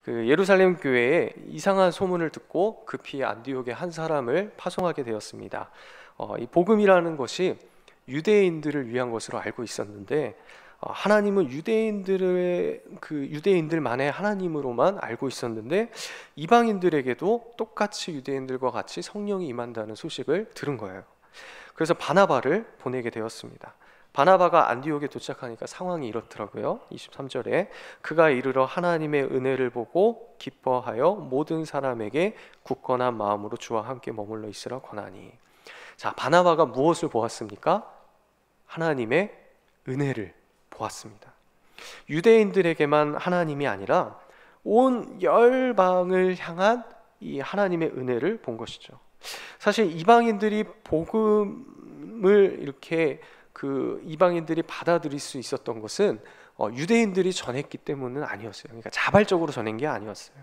그 예루살렘 교회에 이상한 소문을 듣고 급히 안디옥의 한 사람을 파송하게 되었습니다. 이 복음이라는 것이 유대인들을 위한 것으로 알고 있었는데 하나님은 유대인들만의 하나님으로만 알고 있었는데 이방인들에게도 똑같이 유대인들과 같이 성령이 임한다는 소식을 들은 거예요. 그래서 바나바를 보내게 되었습니다. 바나바가 안디옥에 도착하니까 상황이 이렇더라고요. 23절에 그가 이르러 하나님의 은혜를 보고 기뻐하여 모든 사람에게 굳건한 마음으로 주와 함께 머물러 있으라 권하니. 자, 바나바가 무엇을 보았습니까? 하나님의 은혜를 보았습니다. 유대인들에게만 하나님이 아니라 온 열방을 향한 이 하나님의 은혜를 본 것이죠. 사실 이방인들이 복음을 이렇게 이방인들이 받아들일 수 있었던 것은 유대인들이 전했기 때문은 아니었어요. 그러니까 자발적으로 전한 게 아니었어요.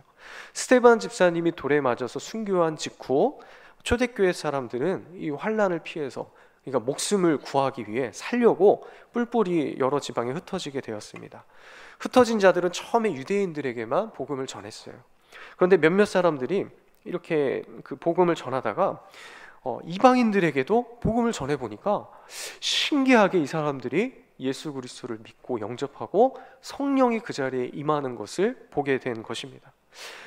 스데반 집사님이 돌에 맞아서 순교한 직후 초대교회 사람들은 이 환난을 피해서, 그러니까 목숨을 구하기 위해 살려고 뿔뿔이 여러 지방에 흩어지게 되었습니다. 흩어진 자들은 처음에 유대인들에게만 복음을 전했어요. 그런데 몇몇 사람들이 이렇게 그 복음을 전하다가 이방인들에게도 복음을 전해보니까 신기하게 이 사람들이 예수 그리스도를 믿고 영접하고 성령이 그 자리에 임하는 것을 보게 된 것입니다.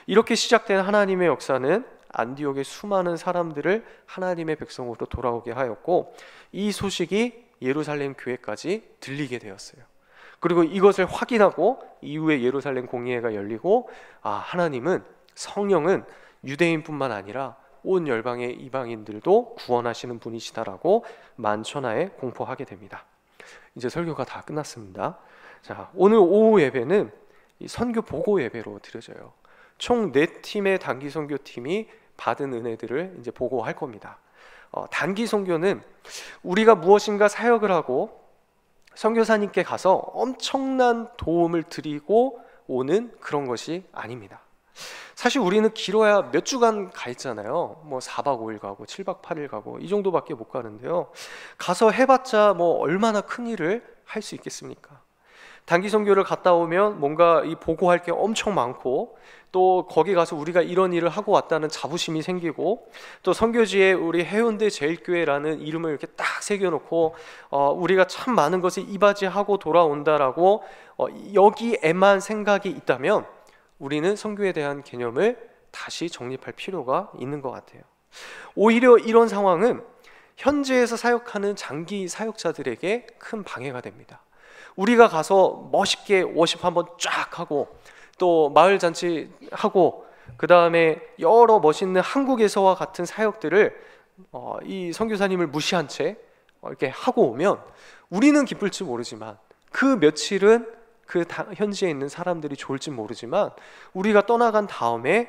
이렇게 시작된 하나님의 역사는 안디옥의 수많은 사람들을 하나님의 백성으로 돌아오게 하였고, 이 소식이 예루살렘 교회까지 들리게 되었어요. 그리고 이것을 확인하고 이후에 예루살렘 공의회가 열리고, 하나님은, 성령은 유대인뿐만 아니라 온 열방의 이방인들도 구원하시는 분이시다라고 만천하에 공포하게 됩니다. 이제 설교가 다 끝났습니다. 자, 오늘 오후 예배는 이 선교 보고 예배로 드려져요. 총 4팀의 단기 선교팀이 받은 은혜들을 이제 보고할 겁니다. 단기 선교는 우리가 무엇인가 사역을 하고 선교사님께 가서 엄청난 도움을 드리고 오는 그런 것이 아닙니다. 사실 우리는 길어야 몇 주간 가 있잖아요. 뭐 4박 5일 가고 7박 8일 가고 이 정도밖에 못 가는데요. 가서 해봤자 뭐 얼마나 큰 일을 할 수 있겠습니까? 단기 선교를 갔다 오면 뭔가 이 보고할 게 엄청 많고, 또 거기 가서 우리가 이런 일을 하고 왔다는 자부심이 생기고, 또 선교지에 우리 해운대 제일교회라는 이름을 이렇게 딱 새겨놓고 우리가 참 많은 것을 이바지하고 돌아온다라고 여기에만 생각이 있다면 우리는 선교에 대한 개념을 다시 정립할 필요가 있는 것 같아요. 오히려 이런 상황은 현지에서 사역하는 장기 사역자들에게 큰 방해가 됩니다. 우리가 가서 멋있게 워십 한번 쫙 하고, 또 마을 잔치 하고, 그 다음에 여러 멋있는 한국에서와 같은 사역들을 이 선교사님을 무시한 채 이렇게 하고 오면 우리는 기쁠지 모르지만, 그 며칠은 그 현지에 있는 사람들이 좋을지 모르지만, 우리가 떠나간 다음에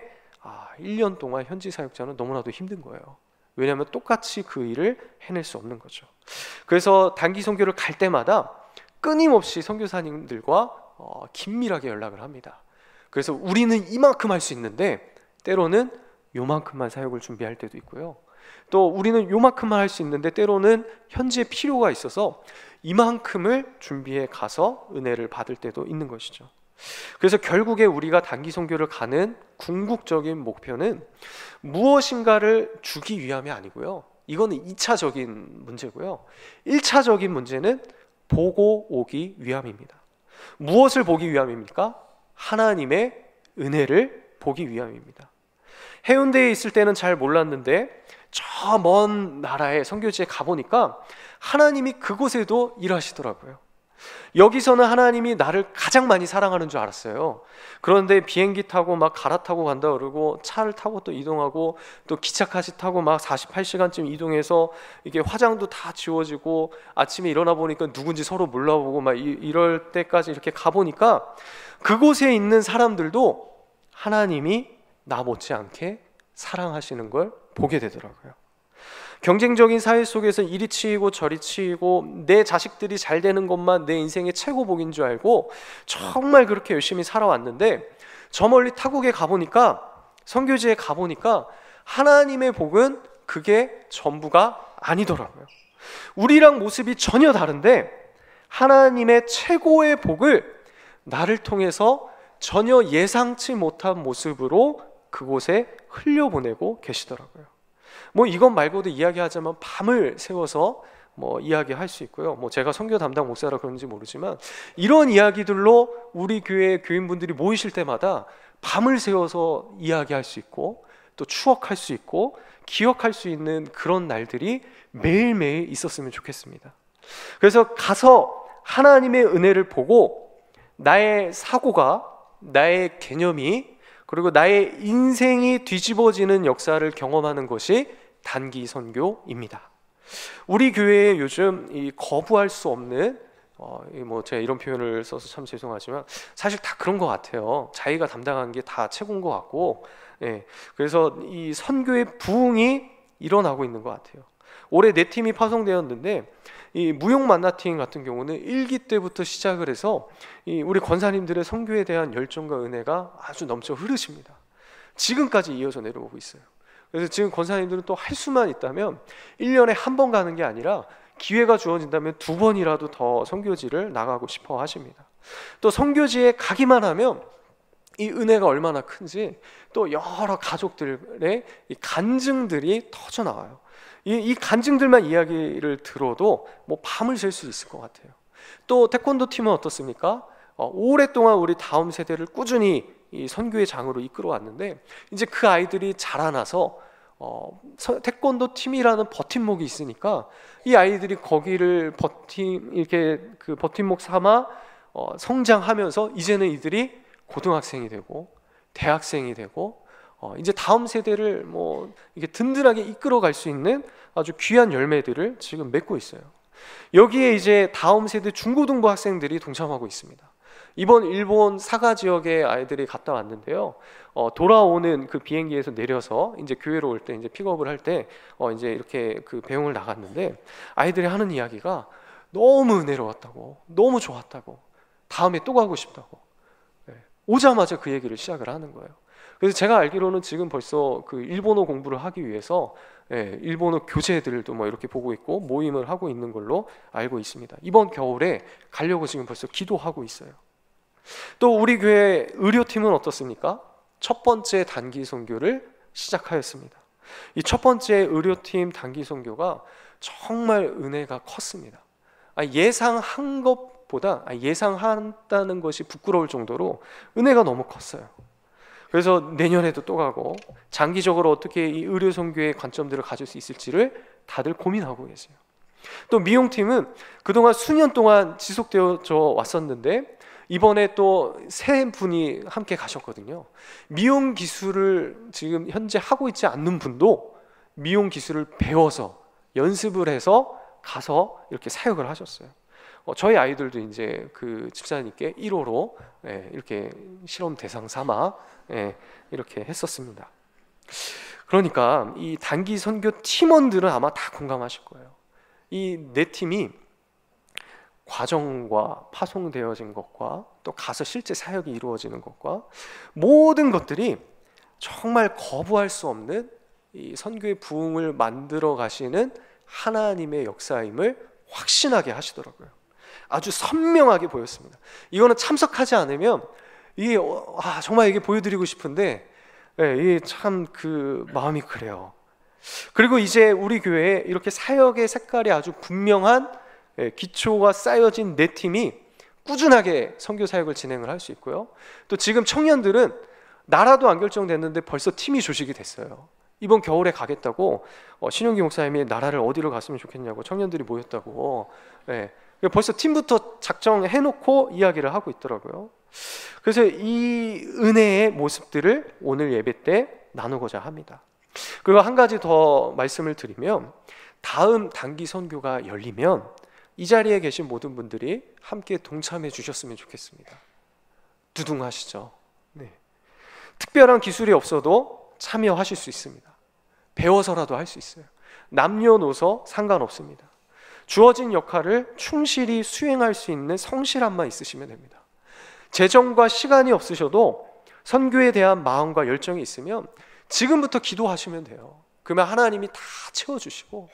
1년 동안 현지 사역자는 너무나도 힘든 거예요. 왜냐하면 똑같이 그 일을 해낼 수 없는 거죠. 그래서 단기 선교를 갈 때마다 끊임없이 선교사님들과 긴밀하게 연락을 합니다. 그래서 우리는 이만큼 할 수 있는데 때로는 요만큼만 사역을 준비할 때도 있고요. 또 우리는 요만큼만 할 수 있는데 때로는 현지에 필요가 있어서 이만큼을 준비해 가서 은혜를 받을 때도 있는 것이죠. 그래서 결국에 우리가 단기 선교를 가는 궁극적인 목표는 무엇인가를 주기 위함이 아니고요. 이거는 2차적인 문제고요. 1차적인 문제는 보고 오기 위함입니다. 무엇을 보기 위함입니까? 하나님의 은혜를 보기 위함입니다. 해운대에 있을 때는 잘 몰랐는데 저 먼 나라의 선교지에 가보니까 하나님이 그곳에도 일하시더라고요. 여기서는 하나님이 나를 가장 많이 사랑하는 줄 알았어요. 그런데 비행기 타고 막 갈아타고 간다 그러고, 차를 타고 또 이동하고, 또 기차까지 타고 막 48시간쯤 이동해서 이게 화장도 다 지워지고, 아침에 일어나 보니까 누군지 서로 몰라보고 막 이럴 때까지 이렇게 가보니까 그곳에 있는 사람들도 하나님이 나 못지않게 사랑하시는 걸 보게 되더라고요. 경쟁적인 사회 속에서 이리 치이고 저리 치이고 내 자식들이 잘 되는 것만 내 인생의 최고복인 줄 알고 정말 그렇게 열심히 살아왔는데, 저 멀리 타국에 가보니까, 선교지에 가보니까 하나님의 복은 그게 전부가 아니더라고요. 우리랑 모습이 전혀 다른데 하나님의 최고의 복을 나를 통해서 전혀 예상치 못한 모습으로 그곳에 흘려보내고 계시더라고요. 뭐 이것 말고도 이야기하자면 밤을 새워서 뭐 이야기할 수 있고요. 뭐 제가 선교 담당 목사라 그런지 모르지만 이런 이야기들로 우리 교회 교인분들이 모이실 때마다 밤을 새워서 이야기할 수 있고 또 추억할 수 있고 기억할 수 있는 그런 날들이 매일매일 있었으면 좋겠습니다. 그래서 가서 하나님의 은혜를 보고 나의 사고가, 나의 개념이, 그리고 나의 인생이 뒤집어지는 역사를 경험하는 것이 단기 선교입니다. 우리 교회에 요즘 이 거부할 수 없는 뭐 제가 이런 표현을 써서 참 죄송하지만 사실 다 그런 것 같아요. 자기가 담당한 게 다 최고인 것 같고, 그래서 이 선교의 부흥이 일어나고 있는 것 같아요. 올해 4팀이 파송되었는데 이 무용 만나팀 같은 경우는 1기 때부터 시작을 해서 이 우리 권사님들의 선교에 대한 열정과 은혜가 아주 넘쳐 흐르십니다. 지금까지 이어져 내려오고 있어요. 그래서 지금 권사님들은 또 할 수만 있다면 1년에 한 번 가는 게 아니라 기회가 주어진다면 2번이라도 더 선교지를 나가고 싶어 하십니다. 또 선교지에 가기만 하면 이 은혜가 얼마나 큰지 또 여러 가족들의 이 간증들이 터져 나와요. 이 간증들만 이야기를 들어도 뭐 밤을 샐 수 있을 것 같아요. 또 태권도 팀은 어떻습니까? 오랫동안 우리 다음 세대를 꾸준히 이 선교의 장으로 이끌어 왔는데 이제 그 아이들이 자라나서 태권도 팀이라는 버팀목이 있으니까 이 아이들이 거기를 이렇게 그 버팀목 삼아 성장하면서 이제는 이들이 고등학생이 되고 대학생이 되고 이제 다음 세대를 뭐 이게 든든하게 이끌어갈 수 있는 아주 귀한 열매들을 지금 맺고 있어요. 여기에 이제 다음 세대 중고등부 학생들이 동참하고 있습니다. 이번 일본 사가 지역의 아이들이 갔다 왔는데요. 돌아오는 그 비행기에서 내려서 이제 교회로 올 때 이제 픽업을 할 때 이제 이렇게 그 배웅을 나갔는데 아이들이 하는 이야기가 너무 은혜로웠다고, 너무 좋았다고, 다음에 또 가고 싶다고. 오자마자 그 얘기를 시작을 하는 거예요. 그래서 제가 알기로는 지금 벌써 그 일본어 공부를 하기 위해서 일본어 교재들도 뭐 이렇게 보고 있고 모임을 하고 있는 걸로 알고 있습니다. 이번 겨울에 가려고 지금 벌써 기도하고 있어요. 또 우리 교회 의료팀은 어떻습니까? 첫 번째 단기 선교를 시작하였습니다. 이 첫 번째 의료팀 단기 선교가 정말 은혜가 컸습니다. 예상한 것보다 예상한다는 것이 부끄러울 정도로 은혜가 너무 컸어요. 그래서 내년에도 또 가고 장기적으로 어떻게 이 의료 선교의 관점들을 가질 수 있을지를 다들 고민하고 계세요. 또 미용팀은 그동안 수년 동안 지속되어져 왔었는데 이번에 또 세 분이 함께 가셨거든요. 미용 기술을 지금 현재 하고 있지 않는 분도 미용 기술을 배워서 연습을 해서 가서 이렇게 사역을 하셨어요. 저희 아이들도 이제 그 집사님께 1호로 이렇게 실험 대상 삼아 이렇게 했었습니다. 그러니까 이 단기 선교 팀원들은 아마 다 공감하실 거예요. 이 네 팀이 과정과 파송되어진 것과 또 가서 실제 사역이 이루어지는 것과 모든 것들이 정말 거부할 수 없는 이 선교의 부흥을 만들어 가시는 하나님의 역사임을 확신하게 하시더라고요. 아주 선명하게 보였습니다. 이거는 참석하지 않으면 이게 정말 이게 보여드리고 싶은데 이게 참 그 마음이 그래요. 그리고 이제 우리 교회에 이렇게 사역의 색깔이 아주 분명한 기초가 쌓여진 네 팀이 꾸준하게 선교 사역을 진행을 할 수 있고요. 또 지금 청년들은 나라도 안 결정됐는데 벌써 팀이 조직이 됐어요. 이번 겨울에 가겠다고 신용기 목사님이 나라를 어디로 갔으면 좋겠냐고 청년들이 모였다고 벌써 팀부터 작정해놓고 이야기를 하고 있더라고요. 그래서 이 은혜의 모습들을 오늘 예배 때 나누고자 합니다. 그리고 한 가지 더 말씀을 드리면 다음 단기 선교가 열리면 이 자리에 계신 모든 분들이 함께 동참해 주셨으면 좋겠습니다. 두둥하시죠? 네. 특별한 기술이 없어도 참여하실 수 있습니다. 배워서라도 할 수 있어요. 남녀노소 상관없습니다. 주어진 역할을 충실히 수행할 수 있는 성실함만 있으시면 됩니다. 재정과 시간이 없으셔도 선교에 대한 마음과 열정이 있으면 지금부터 기도하시면 돼요. 그러면 하나님이 다 채워주시고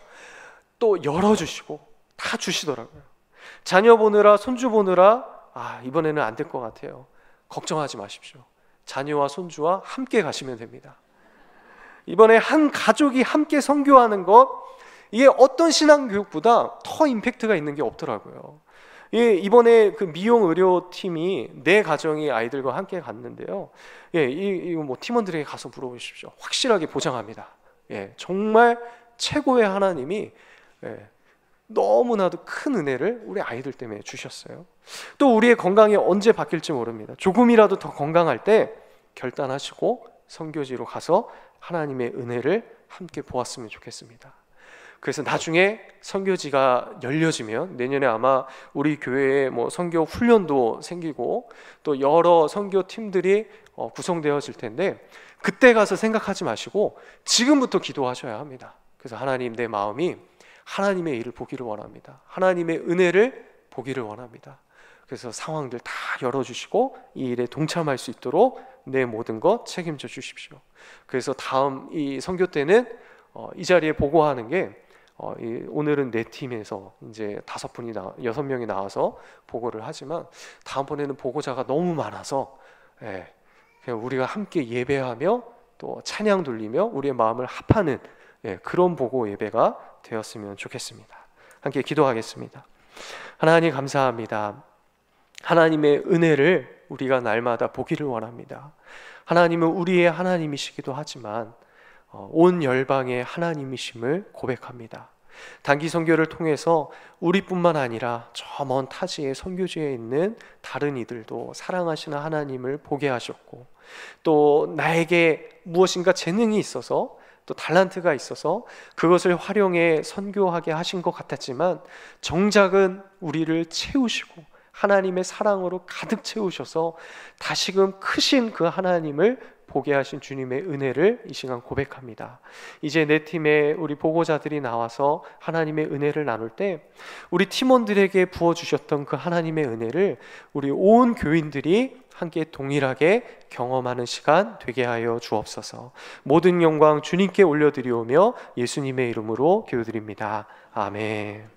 또 열어주시고 다 주시더라고요. 자녀 보느라 손주 보느라 이번에는 안 될 것 같아요. 걱정하지 마십시오. 자녀와 손주와 함께 가시면 됩니다. 이번에 한 가족이 함께 선교하는 것, 이게 어떤 신앙교육보다 더 임팩트가 있는 게 없더라고요. 이번에 그 미용 의료팀이 네 가정이 아이들과 함께 갔는데요. 이거 뭐 팀원들에게 가서 물어보십시오. 확실하게 보장합니다. 정말 최고의 하나님이 너무나도 큰 은혜를 우리 아이들 때문에 주셨어요. 또 우리의 건강이 언제 바뀔지 모릅니다. 조금이라도 더 건강할 때 결단하시고 선교지로 가서 하나님의 은혜를 함께 보았으면 좋겠습니다. 그래서 나중에 선교지가 열려지면 내년에 아마 우리 교회에 뭐 선교 훈련도 생기고 또 여러 선교 팀들이 구성되어질 텐데, 그때 가서 생각하지 마시고 지금부터 기도하셔야 합니다. 그래서 하나님, 내 마음이 하나님의 일을 보기를 원합니다. 하나님의 은혜를 보기를 원합니다. 그래서 상황들 다 열어주시고 이 일에 동참할 수 있도록 내 모든 것 책임져 주십시오. 그래서 다음 이 선교 때는 이 자리에 보고하는 게 오늘은 네 팀에서 이제 6명이 나와서 보고를 하지만, 다음번에는 보고자가 너무 많아서 그냥 우리가 함께 예배하며 또 찬양 돌리며 우리의 마음을 합하는 그런 보고 예배가 되었으면 좋겠습니다. 함께 기도하겠습니다. 하나님, 감사합니다. 하나님의 은혜를 우리가 날마다 보기를 원합니다. 하나님은 우리의 하나님이시기도 하지만 온 열방의 하나님이심을 고백합니다. 단기 선교를 통해서 우리뿐만 아니라 저 먼 타지의 선교지에 있는 다른 이들도 사랑하시는 하나님을 보게 하셨고, 또 나에게 무엇인가 재능이 있어서 또 달란트가 있어서 그것을 활용해 선교하게 하신 것 같았지만, 정작은 우리를 채우시고 하나님의 사랑으로 가득 채우셔서 다시금 크신 그 하나님을 보게 하신 주님의 은혜를 이 시간 고백합니다. 이제 내 팀에 우리 보고자들이 나와서 하나님의 은혜를 나눌 때 우리 팀원들에게 부어주셨던 그 하나님의 은혜를 우리 온 교인들이 함께 동일하게 경험하는 시간 되게 하여 주옵소서. 모든 영광 주님께 올려드리오며 예수님의 이름으로 기도드립니다. 아멘.